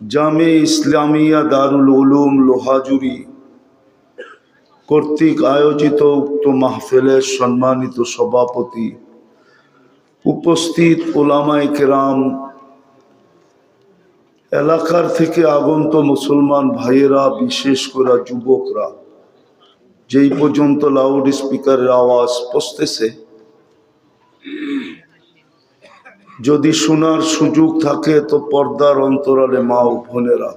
জামে ইসলামিয়া দারুল উলুম লোহাজুরি কর্তৃক আয়োজিত উক্ত মাহফিলের সম্মানিত সভাপতি, উপস্থিত উলামায়ে কেরাম, এলাকার থেকে আগন্ত মুসলমান ভাইয়েরা, বিশেষ করে যুবকরা, যেই পর্যন্ত লাউড স্পিকারের আওয়াজ পৌঁছতেছে, যদি শোনার সুযোগ থাকে তো পর্দার অন্তরালে মা ও বোনেরা,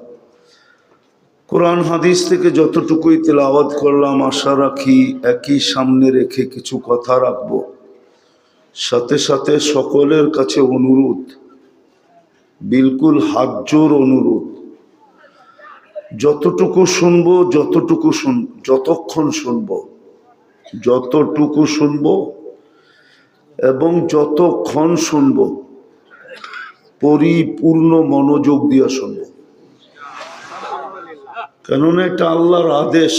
কোরআন হাদিস থেকে যতটুকুই তেলাওয়াত করলাম, আশা রাখি একই সামনে রেখে কিছু কথা রাখবো। সাথে সাথে সকলের কাছে অনুরোধ, বিলকুল হাত জোর অনুরোধ, যতটুকু শুনবো যতক্ষণ যতটুকু শুনবো এবং যতক্ষণ শুনবো পরিপূর্ণ মনোযোগ দিয়ে শুনবো। কেননা এটা আল্লাহর আদেশ,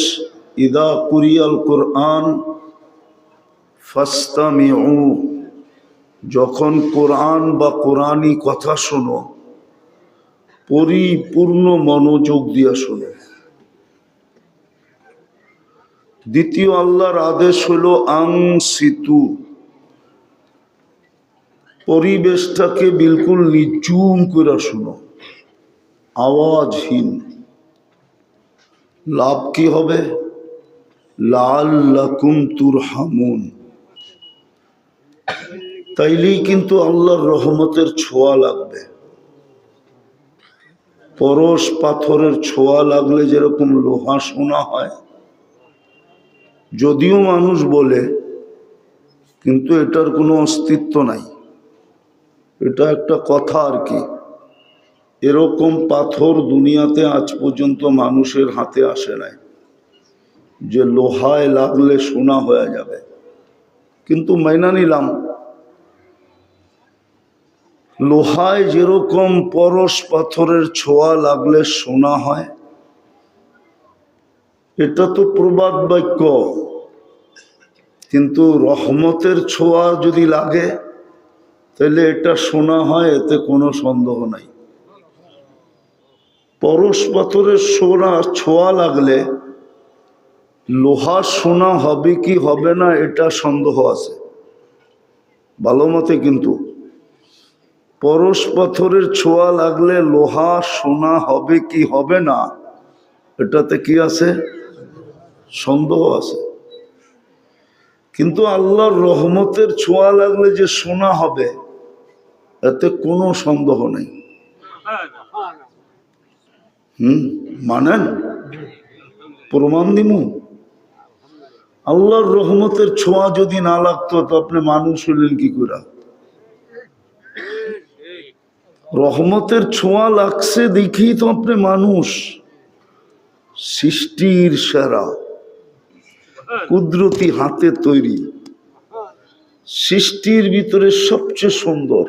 ইদা কুরিয়াল কোরআন ফাসতামিউ, যখন কোরআন বা কোরআনী কথা শোনো পরিপূর্ণ মনোযোগ দিয়ে শোনো। দ্বিতীয় আল্লাহর আদেশ হলো আনসিতু, পরিবেশটাকে বিলকুল নিচুম করে শোনো, আওয়াজহীন। লাভ কি হবে? লাআল্লাকুম তুরহামুন। তাইলেই কিন্তু আল্লাহর রহমতের ছোঁয়া লাগবে। পরশ পাথরের ছোঁয়া লাগলে যেরকম লোহা সোনা হয়, যদিও মানুষ বলে, কিন্তু এটার কোনো অস্তিত্ব নাই, এটা একটা কথা আর কি। এরকম পাথর দুনিয়াতে আজ পর্যন্ত মানুষের হাতে আসে নাই যে লোহায় লাগলে সোনা হয়ে যাবে। কিন্তু মাইনা নিলাম, লোহায় যেরকম পরশ পাথরের ছোঁয়া লাগলে সোনা হয়, এটা তো প্রবাদ বাক্য, কিন্তু রহমতের ছোঁয়া যদি লাগে তাহলে এটা সোনা হয়, এতে কোনো সন্দেহ নাই। পরশ পাথরের ছোঁয়া লাগলে লোহা সোনা হবে কি হবে না এটা সন্দেহ আছে ভালো মতে, কিন্তু পরশ পাথরের ছোঁয়া লাগলে লোহা সোনা হবে কি হবে না এটাতে কি আছে? সন্দেহ আছে। কিন্তু আল্লাহর রহমতের ছোঁয়া লাগলে যে সোনা হবে এতে কোনো সন্দেহ নেই। মানেন? প্রমাণ দিমু। আল্লাহর রহমতের ছোঁয়া যদি না লাগতো তো আপনি মানুষ হলেন কি করে? রহমতের ছোঁয়া লাগছে দেখেই তো আপনি মানুষ। সৃষ্টির সেরা, কুদরতি হাতে তৈরি, সৃষ্টির ভিতরে সবচেয়ে সুন্দর,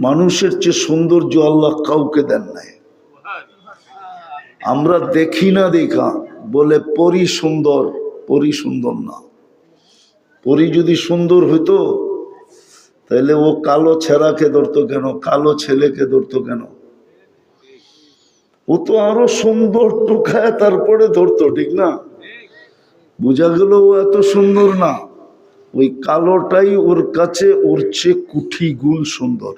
মানুষের চেয়ে সৌন্দর্য আল্লাহ কাউকে দেন নাই। আমরা দেখি না দেখা বলে পরি সুন্দর, পরি সুন্দর না। পরি যদি সুন্দর হইতো তাহলে ও কালো ছেঁড়াকে ধরতো কেন, কালো ছেলেকে ধরতো কেন? ও তো আরো সুন্দর টুকায় তারপরে ধরতো, ঠিক না? বোঝা গেল ও এত সুন্দর না, ওই কালোটাই ওর কাছে ওর চেয়ে কুঠি গুণ সুন্দর।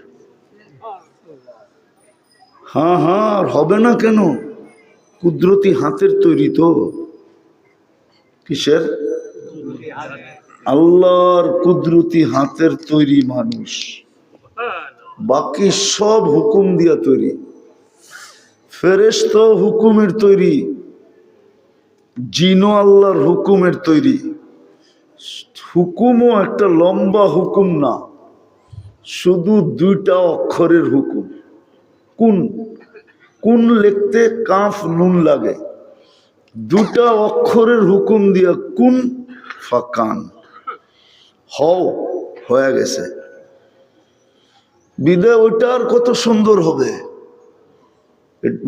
হ্যাঁ হ্যাঁ, আর হবে না কেন? কুদরতি হাতের তৈরি তো। কিসের? আল্লাহর কুদরতি হাতের তৈরি মানুষ, বাকি সব হুকুম দিয়া তৈরি। ফেরেশতা হুকুমের তৈরি, জিনও আল্লাহর হুকুমের তৈরি। হুকুমও একটা লম্বা হুকুম না, শুধু দুইটা অক্ষরের হুকুম। কুন, কুন লিখতে কাফ নুন লাগে, দুটা অক্ষরের হুকুম দিয়া কুন ফাকান, হও, হয়ে গেছে। বিদায় ওইটা আর কত সুন্দর হবে।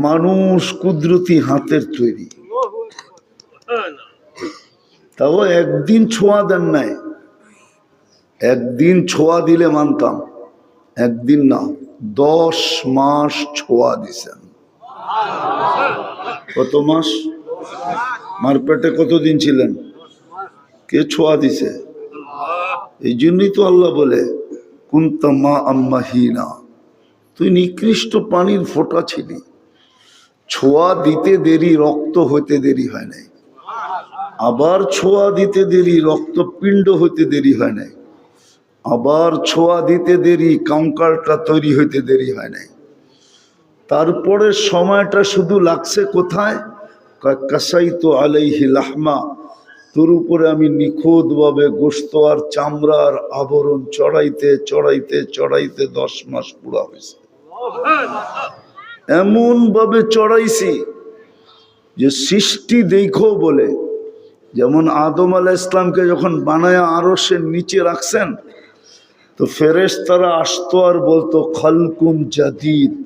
মানুষ কুদরতি হাতের তৈরি, তাও একদিন ছোঁয়া দেন নাই। একদিন ছোঁয়া দিলে মানতাম, একদিন না। 10 মাস ছোঁয়া দিছেন। কত মাস? মার পেটে কতদিন ছিলেন? কে ছোঁয়া দিছে? এই জন্যই তো আল্লাহ বলে কুনতা মা আম্মাহিনা, তুই নিকৃষ্ট পানির ফোঁটা ছিলি। ছোঁয়া দিতে দেরি, রক্ত হইতে দেরি হয় নাই। আবার ছোঁয়া দিতে দেরি, রক্তপিণ্ড হইতে দেরি হয় নাই। আবার ছোঁয়া দিতে দেরি, কঙ্কালটা তৈরি হইতে দেরি হয় নাই। তারপরে সময়টা শুধু লাগছে কোথায়? কাসাইতু আলাইহি লাহমা, তোর উপরে আমি নিখুঁতভাবে গোশত আর চামড়ার আবরণ চড়াইতে চড়াইতে চড়াইতে 10 মাস পুরা হয়েছে। এমন ভাবে চড়াইছি যে সৃষ্টি দেখো বলে, যেমন আদম আলাইহিস সালামকে যখন বানায়া আরশের নিচে রাখছেন, তো ফেরেশতারা আসতো আর বলতো খালকুন জাদিদ।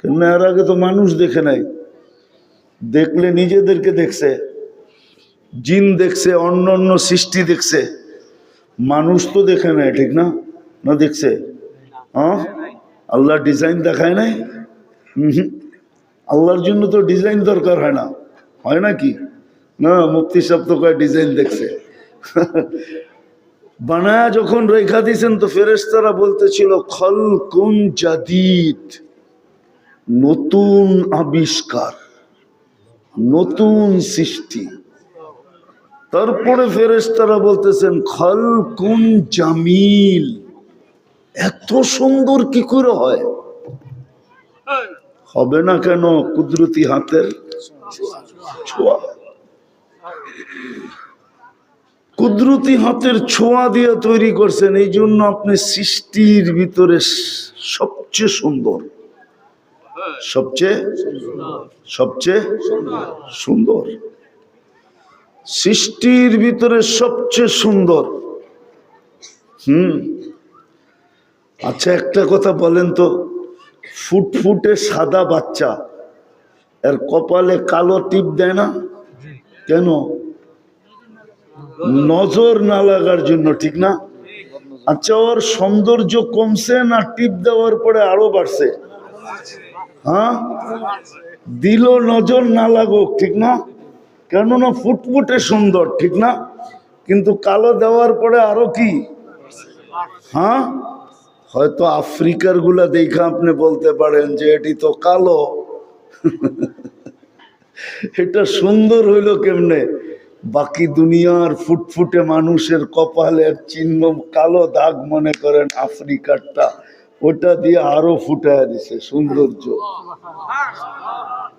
কেন এর আগে তো মানুষ দেখে নাই, দেখলে নিজেদেরকে দেখছে, জিন দেখছে, অন্য অন্য সৃষ্টি দেখছে, মানুষ তো দেখে নাই, ঠিক না? না দেখছে? হ্যাঁ, আল্লাহ ডিজাইন দেখায় নাই। আল্লাহর জন্য তো ডিজাইন দরকার হয় না, হয় নাকি? না, মুফতি সাহেব তো কয় ডিজাইন দেখছে। বানায়া যখন রেখা দিয়েছেন তো ফেরেশতারা বলতেছিল খালকুন জাদিদ, নতুন আবিষ্কার, নতুন সৃষ্টি। তারপরে ফেরেশতারা বলতেছেন খালকুন জামিল, এত সুন্দর কি করে হয়? হবে না কেন? কুদরতি হাতের ছোঁয়া। কুদরতি হাতের ছোঁয়া দিয়ে তৈরি করছেন। এই জন্য আপনি সৃষ্টির ভিতরে সবচেয়ে সুন্দর, সবচেয়ে সবচেয়ে সুন্দর, সৃষ্টির ভিতরে সবচেয়ে সুন্দর। আচ্ছা, একটা কথা বলেন তো, ফুটফুটে সাদা বাচ্চা এর কপালে কালো টিপ দেয় না কেন? নজর না লাগার জন্য, ঠিক না? আচ্ছা, ওর সৌন্দর্য কমছে না টিপ দেওয়ার পরে আরো বাড়ছে? হ্যাঁ, দিল নজর না লাগুক, ঠিক না? কেননা ফুটফুটে সুন্দর, ঠিক না? কিন্তু কালো দেওয়ার পরে আরো কি? হ্যাঁ, হয়তো আফ্রিকার গুলা দেখে আপনি বলতে পারেন যে এটি তো কালো, এটা সুন্দর হইল কেমনে? বাকি দুনিয়ার ফুটফুটে মানুষের কপালের চিহ্ন কালো দাগ মনে করেন আফ্রিকারটা, ওটা দিয়ে আরো ফুটায় দিছে সৌন্দর্য।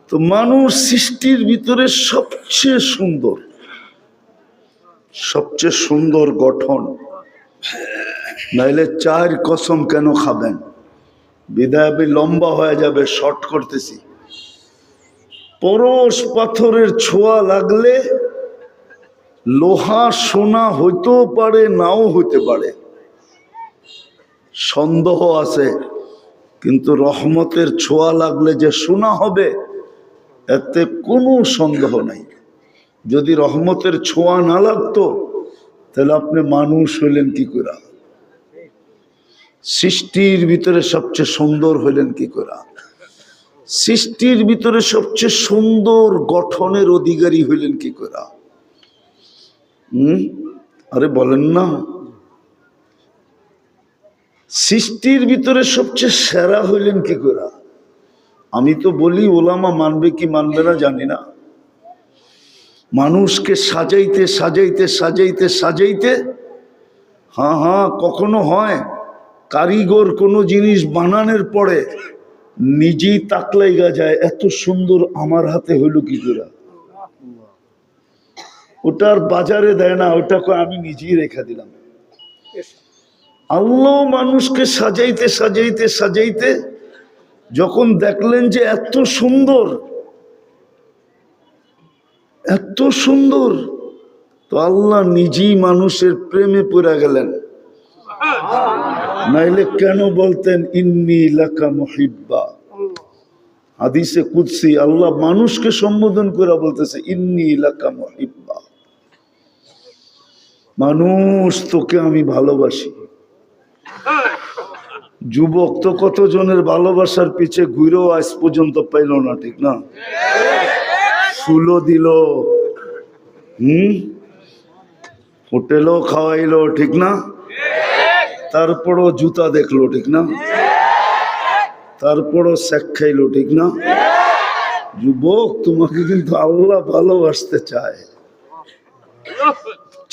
তো মানুষ সৃষ্টির ভিতরে সবচেয়ে সুন্দর, সবচেয়ে সুন্দর গঠন। নাইলে চার কসম কেন খাবেন? বিদায় লম্বা হয়ে যাবে, শর্ট করতেছি। পরশ পাথরের ছোঁয়া লাগলে লোহা সোনা হইতেও পারে, নাও হইতে পারে, সন্দেহ আছে। কিন্তু রহমতের ছোঁয়া লাগলে যে সোনা হবে এতে কোনো সন্দেহ নাই। যদি রহমতের ছোঁয়া না লাগতো তাহলে আপনি মানুষ হইলেন কি করে? সৃষ্টির ভিতরে সবচেয়ে সুন্দর হইলেন কি করে? সৃষ্টির ভিতরে সবচেয়ে সুন্দর গঠনের অধিকারী হইলেন কি করে? আরে বলেন না, সৃষ্টির ভিতরে সবচেয়ে সেরা হইলেন কি করে? আমি তো বলি, ওলামা মানবে কি মানবে না জানি না, মানুষকে সাজাইতে সাজাইতে সাজাইতে সাজাইতে, হ্যাঁ কখনো হয় কারিগর কোনো জিনিস বানানোর পরে নিজেই তাকলাইগা যায়, এত সুন্দর আমার হাতে হইল কি করে? ওটার বাজারে দেয় না, ওটা আমি নিজেই রেখে দিলাম। আল্লাহ মানুষকে সাজাইতে সাজাইতে সাজাইতে যখন দেখলেন যে এত সুন্দর, এত সুন্দর, তো আল্লাহ নিজেই মানুষের প্রেমে পড়ে গেলেন। নাইলে কেন বলতেন ইন্নী লাকা মুহিব্বা? হাদিসে কুদসি আল্লাহ মানুষকে সম্বোধন করে বলতেছে ইন্নী লাকা মুহিব্বা, মানুষ তোকে আমি ভালোবাসি। যুবক তো কতজনের ভালোবাসার পিছে ঘুরেও আজ পর্যন্ত পাইল না, ঠিক না? ফুলও দিল, হোটেলও খাওয়াইলো, ঠিক না? তারপরও জুতা দেখলো, ঠিক না? তারপরও শেখ খাইলো, ঠিক না? যুবক, তোমাকে কিন্তু আল্লাহ ভালোবাসতে চায়,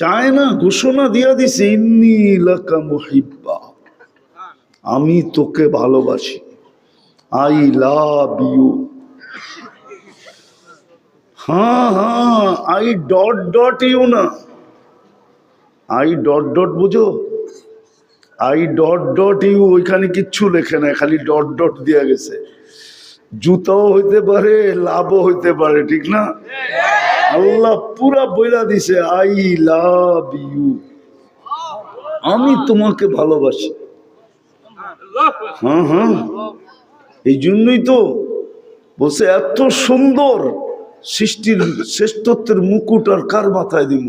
চায় না? ঘোষণা দিয়া দিছে, ইন্নী লাকা মুহিব্বা, আমি তোকে ভালোবাসি, আই লাভ ইউ। হ্যাঁ হ্যাঁ, আই ডট ডট ইউ না, আই ডট ডট বুঝো, আই ডট ডট ইউ, ওইখানে কিচ্ছু লেখে না, খালি ডট ডট দিয়া গেছে। জুতাও হইতে পারে, লাভও হইতে পারে, ঠিক না? আল্লাহ পুরা বইলা দিছে, আই লাভ ইউ, আমি তোমাকে ভালোবাসি। হ্যাঁ হ্যাঁ, এই জন্যই তো বলছে এত সুন্দর সৃষ্টির শ্রেষ্ঠত্বের মুকুট আর কার মাথায় দিব?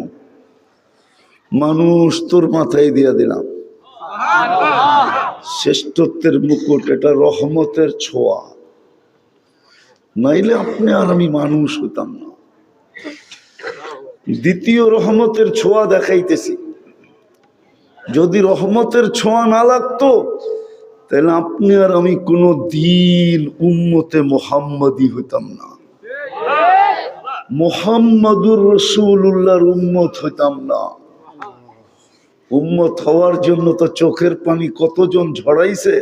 মানুষ তোর মাথায় দিয়া দিলাম শ্রেষ্ঠত্বের মুকুট, এটা রহমতের ছোঁয়া, নাইলে আপনি আর আমি মানুষ হইতাম না। দ্বিতীয় রহমতের ছোঁয়া দেখাইতেছি, যদি রহমতের ছোঁয়া না লাগতো তাহলে আপনি আর আমি কোনো দিন উম্মতে মুহাম্মাদি হইতাম না, মুহাম্মাদুর রাসূলুল্লাহর উম্মত হইতাম না। উম্মত হওয়ার জন্য তো চোখের পানি কতজন ঝরাইছে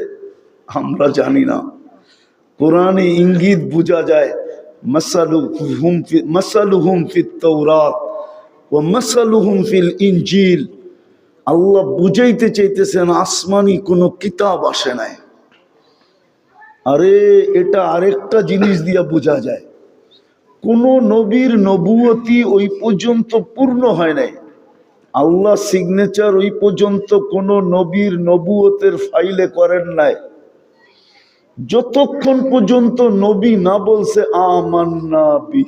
আমরা জানি না। কোরআনে ইঙ্গিত বোঝা যায়, মাসালুহুম ফিত তাওরাত ওয়া মাসালুহুম ফিল ইনজিল। আল্লাহ বুঝাইতে চাইতেছেন আসমানি কোনো কিতাব আসে নাই। আরে এটা আরেকটা জিনিস দিয়া বোঝা যায়, কোন নবীর নবুয়তি ওই পর্যন্ত পূর্ণ হয় নাই, আল্লাহ সিগনেচার ওই পর্যন্ত কোন নবীর নবুয়তের ফাইলে করেন নাই, যতক্ষণ পর্যন্ত নবী না বলছে আমান্না বি।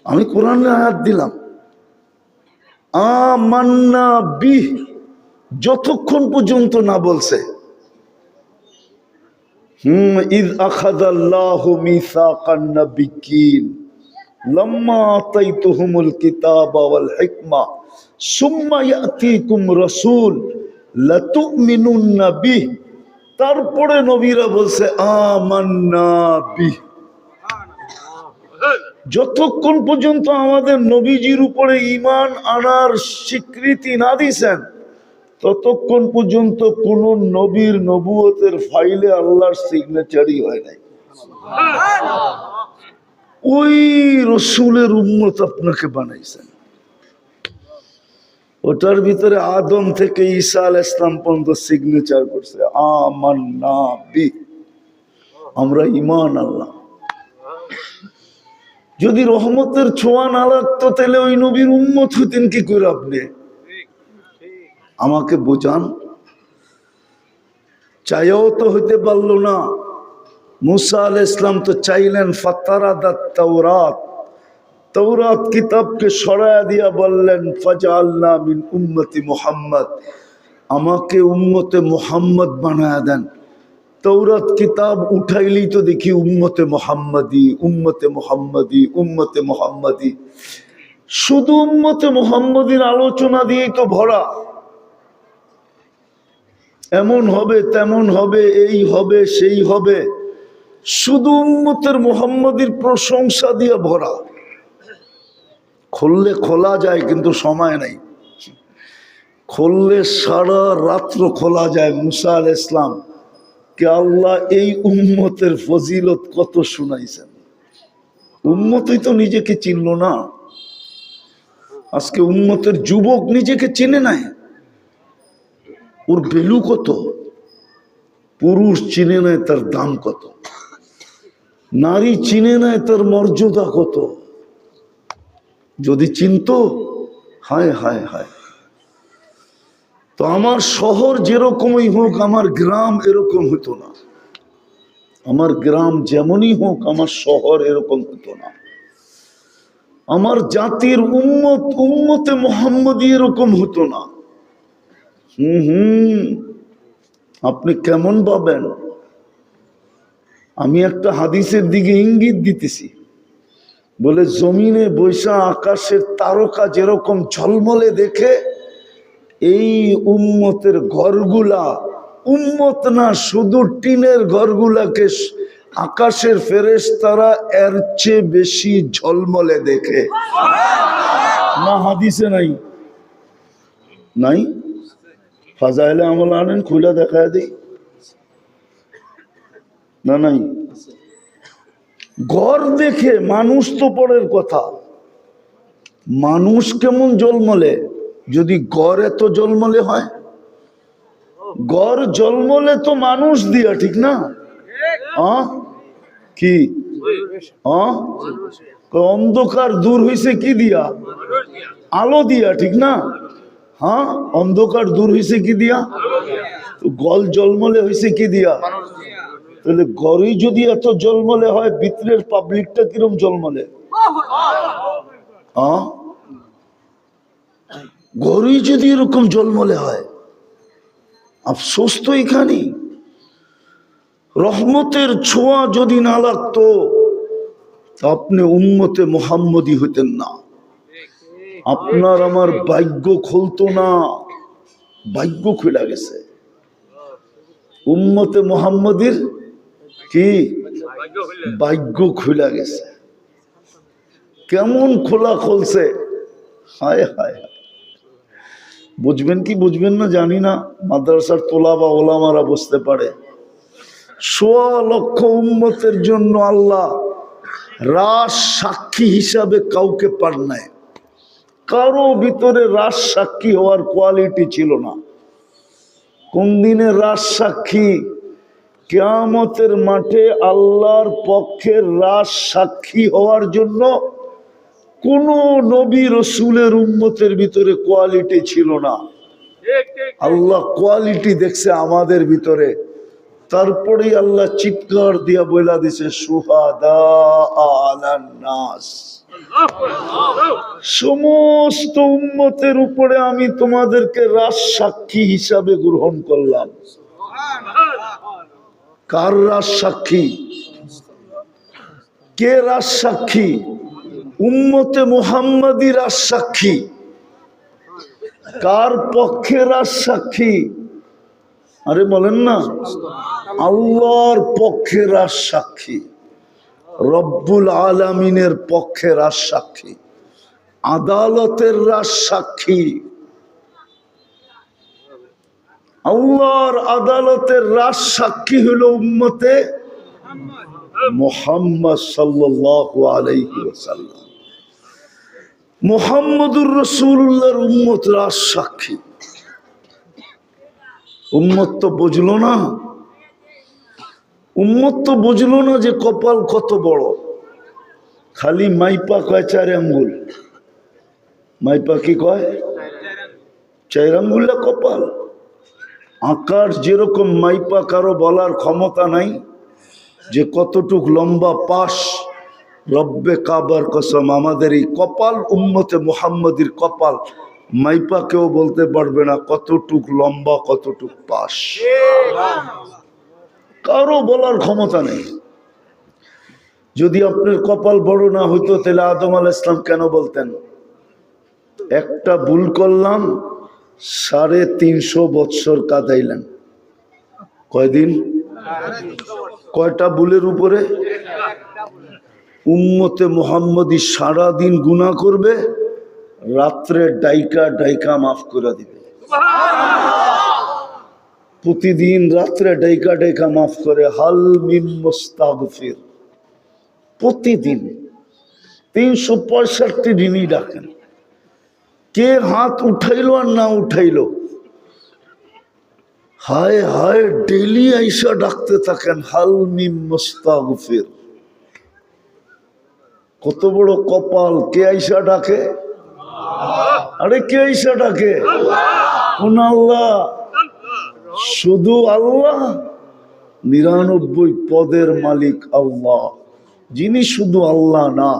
আমি কোরআনের আয়াত দিলাম, আমান্না বি, যতক্ষণ পর্যন্ত না বলছে। ইয আখাযাল্লাহু মিসাকান নাবিয়্যিন লাম্মা আতাইতুহুমুল কিতাবা ওয়াল হিকমা সুম্মা ইয়াতিকুম রাসূল লাতুমিনুন্না বিহি। তারপরে নবীরা বলছে আমান্না বিহি। যতক্ষণ পর্যন্ত আমাদের নবীজির উপরে ঈমান আনার স্বীকৃতি না দিয়েছেন ততক্ষণ পর্যন্ত কোন নবীর নবুয়তের ফাইলে আল্লাহর সিগনেচারই হয় নাই। ওই রসুলের উম্মত আপনাকে বানাইছেন, ওটার ভিতরে আদম থেকে ঈসা আলাইহিস সালাম পর্যন্ত সিগনেচার করছে আমান্না বিহি, আমরা ঈমান আনলাম। যদি রহমতের ছোঁয়া না লাগতো তাহলে ওই নবীর উম্মত হতেন কি করে আপনি? আমাকে বোঝান। চাইও তো হইতে পারলো না। মুসা আলাইহিস সালাম তো চাইলেন, ফাতারাদাত তাওরাত, তাওরাত কিতাবকে সরায়া দিয়া বললেন ফাজআলনা মিন উম্মতি মুহাম্মদ, আমাকে উম্মতে মুহাম্মদ বানায়া দেন। তৌরাত কিতাব উঠাইলেই তো দেখি উম্মতে মুহাম্মাদি, উম্মতে মুহাম্মাদি, উম্মতে মুহাম্মাদি, শুধু উম্মতে মুহাম্মাদির আলোচনা দিয়েই তো ভরা। এমন হবে, তেমন হবে, এই হবে, সেই হবে, শুধু উম্মতের মুহাম্মাদির প্রশংসা দিয়ে ভরা। খুললে খোলা যায় কিন্তু সময় নাই, খুললে সারা রাত্র খোলা যায়। মুসা আলাইহিস সালাম কে আল্লাহ এই উম্মতের ফজিলত কত শুনাইছেন, উম্মতই তো নিজেকে চিনল না। আজকে উম্মতের যুবক নিজেকে চিনে নাই, ওর ভ্যালু কত? পুরুষ চিনে নাই তার দাম কত, নারী চিনে নাই তার মর্যাদা কত। যদি চিনতো, হায় হায় হায়। তো আমার শহর যেরকমই হোক, আমার গ্রাম এরকম হতো না। আমার গ্রাম যেমনই হোক, আমার শহর এরকম হতো না। আমার জাতির উম্মতে মুহাম্মদী এরকম হতো না। আপনি কেমন পাবেন? আমি একটা হাদিসের দিকে ইঙ্গিত দিতেছি, বলে জমিনে বৈশা আকাশের তারকা যেরকম ঝলমলে দেখে, এই উম্মতের ঘরগুলা, উম্মত না শুধু টিনের ঘরগুলাকে আকাশের ফেরেশতারা এর চেয়ে বেশি ঝলমলে দেখে। না হাদিসে নাই? নাই? ফাজাইলে আমল আনেন, খুলে দেখায় দিই না? নাই? ঘর দেখে মানুষ তো পরের কথা, মানুষ কেমন জলমলে? যদি গড় এত জলমলে হয়, গড় জলমলে তো মানুষ দিয়া, ঠিক না? কি অন্ধকার দূর হইছে কি দিয়া? আলো দিয়া, ঠিক না? হ্যাঁ, অন্ধকার দূর হইছে কি দিয়া? গল জলমলে হইছে কি দিয়া? তাহলে গড়ই যদি এত জলমলে হয়, ভিতরের পাবলিকটা কিরম জলমলে? গড়ই যদি এরকম জলমলে হয়, আফসোস তো এখানে। রহমতের ছোঁয়া যদি না লাগতো, আপনি উম্মতে মুহাম্মদী হইতেন না, আপনার আমার ভাগ্য খুলতো না। ভাগ্য খুলে গেছে উম্মতে মুহাম্মদীর, কি ভাগ্য খুলে গেছে। কেমন খোলা খুলছে! হায় হায়, বুঝবেন কি বুঝবেন না জানি না, মাদ্রাসার তোলা বা ওলামারা বুঝতে পারে। ১৬ লক্ষ উম্মতের জন্য আল্লাহ রাজ সাক্ষী হিসাবে কাউকে পান নাই। কারো ভিতরে রাজ সাক্ষী হওয়ার কোয়ালিটি ছিল না। কোন দিনে রাজ সাক্ষী? কিয়ামতের মাঠে আল্লাহর পক্ষের রাজ সাক্ষী হওয়ার জন্য কোন নবী রসুলের উম্মতের ভিতরে কোয়ালিটি ছিল না। আল্লাহ কোয়ালিটি দেখছে আমাদের ভিতরে, তারপরেই আল্লাহ চিৎকার দিয়া বইলা দিছে শুহাদা আলান নাস, সমস্ত উম্মতের উপরে আমি তোমাদেরকে রাজ সাক্ষী হিসাবে গ্রহণ করলাম। কার রাজ সাক্ষী? কে রাজ সাক্ষী? উম্মতে মুহাম্মাদী রাজ সাক্ষী। কার পক্ষে রাজ সাক্ষী? আরে বলেন না, আল্লাহর পক্ষে রাজ সাক্ষী, রব্বুল আলামিনের পক্ষে রাজ সাক্ষী, আদালতের রাজ সাক্ষী। আল্লাহর আদালতের রাজ সাক্ষী হলো উম্মতে মুহাম্মদ সাল্লাল্লাহু আলাইহি ওয়াসাল্লাম। মুহাম্মদুর রাসূলুল্লাহর উম্মত রাজ সাক্ষী। উম্মত তো বুঝলো না, উম্মত তো বুঝলো না যে কপাল কত বড়। খালি মাইপা কয় 4 আঙ্গুল। মাইপা কি কয়? 4 আঙ্গুলা কপাল। আকাশ যেরকম মাইপা কারো বলার ক্ষমতা নাই যে কতটুক লম্বা পাশ। রব্বে কাবার কসম, আমাদের এই কপাল, উম্মতে মুহাম্মদীর কপাল মাইপা কেউ বলতে পারবে না কতটুক লম্বা, কতটুক পাশ, কারো বলার ক্ষমতা নেই। যদি আপনার কপাল বড় না হইতো তাহলে আদম আলাইহিস সালাম কেন বলতেন একটা ভুল করলাম 350 বৎসর কাটাইলেন? কয়দিন? কয়টা ভুলের উপরে? উম্মতে মুহাম্মদী সারাদিন গুনাহ করবে, রাত্রে ডাইকা ডাইকা মাফ করে দিবে। প্রতিদিন রাত্রে ডাইকা ডাইকা মাফ করে। হাল মিন মুস্তাগফির, প্রতিদিন 365 দিনই ডাকেন। কে হাত উঠাইলো আর না উঠাইলো, হায় হায় ডেলি আইসা ডাকতে থাকেন হাল মিন মুস্তাগফির। কত বড় কপাল! কে আইসা ডাকে? আরে কে আইসা ডাকে? কোন আল্লাহ? শুধু আল্লাহ? 99 পদের মালিক আল্লাহ, যিনি শুধু আল্লাহ না,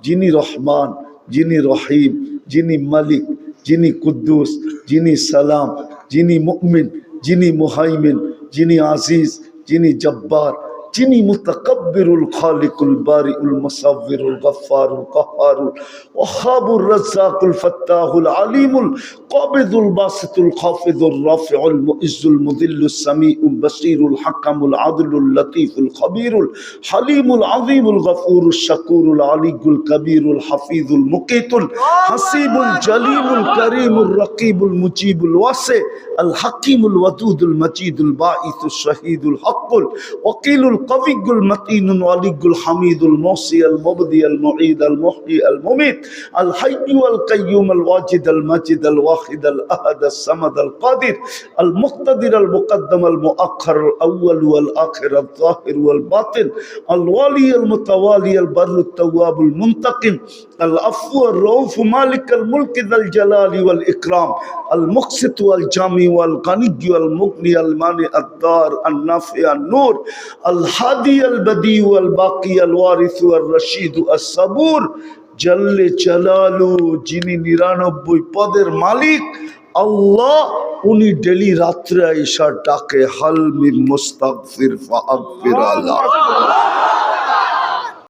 যিনি রহমান, যিনি রহিম, যিনি মালিক, যিনি কুদ্দুস, যিনি সালাম, যিনি মুমিন, যিনি মুহাইমিন, যিনি আজিজ, যিনি জব্বার, যিনি মুতাকাব্বিরুল খালিকুল বারিউল মুসাব্বিরুল গফফারুল কাহ্হারুল ওয়াহ্হাবুর রাজ্জাকুল ফাত্তাহুল আলিমুল কাবিদুল বাসিতুল খাফিদুর রাফিউল মুইজ্জুল মুদিল্লুস সামিউল বাসীরুল হাকামুল আদলুল লতীফুল খবীরুল হালিমুল আযীমুল গফুরুশ শাকুরুল আলিয়ুল কবীরুল হাফিজুল মুকিতুল হাসিবুল জলিলুল করিমুর রকিবুল মুজিবুল ওয়াসি আল হাকিমুল ওয়াদুদুল মজিদুল বাঈসুশ শহীদুল হকুল ওয়াকিলুল কবিয়ুল মতিনুল ওয়ালিয়ুল হামিদুল মুহসি আল মুবদি আল মুঈদ আল মুহয়ি আল মুমিত আল হাইয়্যু আল কাইয়্যুম আল ওয়াজিদ আল মাজিদ আল ওয়াহিদ আল আহাদ আল সামাদ আল কাদির আল মুক্তাদির আল মুকদ্দম আল মুআখ্খার আল আউয়াল ওয়াল আখির আল যাহির ওয়াল বাতিন আল ওয়ালি আল মুতাওয়ালি আল বাররু তাওয়াব আল মুনতাকিম আল আফু আর রউফ মালিক আল মুলক যাল জালালি ওয়াল ইকরাম আল মুকসিত ওয়াল জামি ওয়াল গানি ওয়াল মুগনি আল মানি আদ দার আন নাফি আন নূর আল হাদি আল বদি ওয়াল বাকি আল ওয়ারিস ওয়াল রশিদ আস সাবুর জল্লে জালালু, যিনি 99 পদের মালিক আল্লাহ, উনি ডেলি রাত্রে আইসা ডাকে হাল মিন মুস্তাগফির ফাগফির আল্লাহ।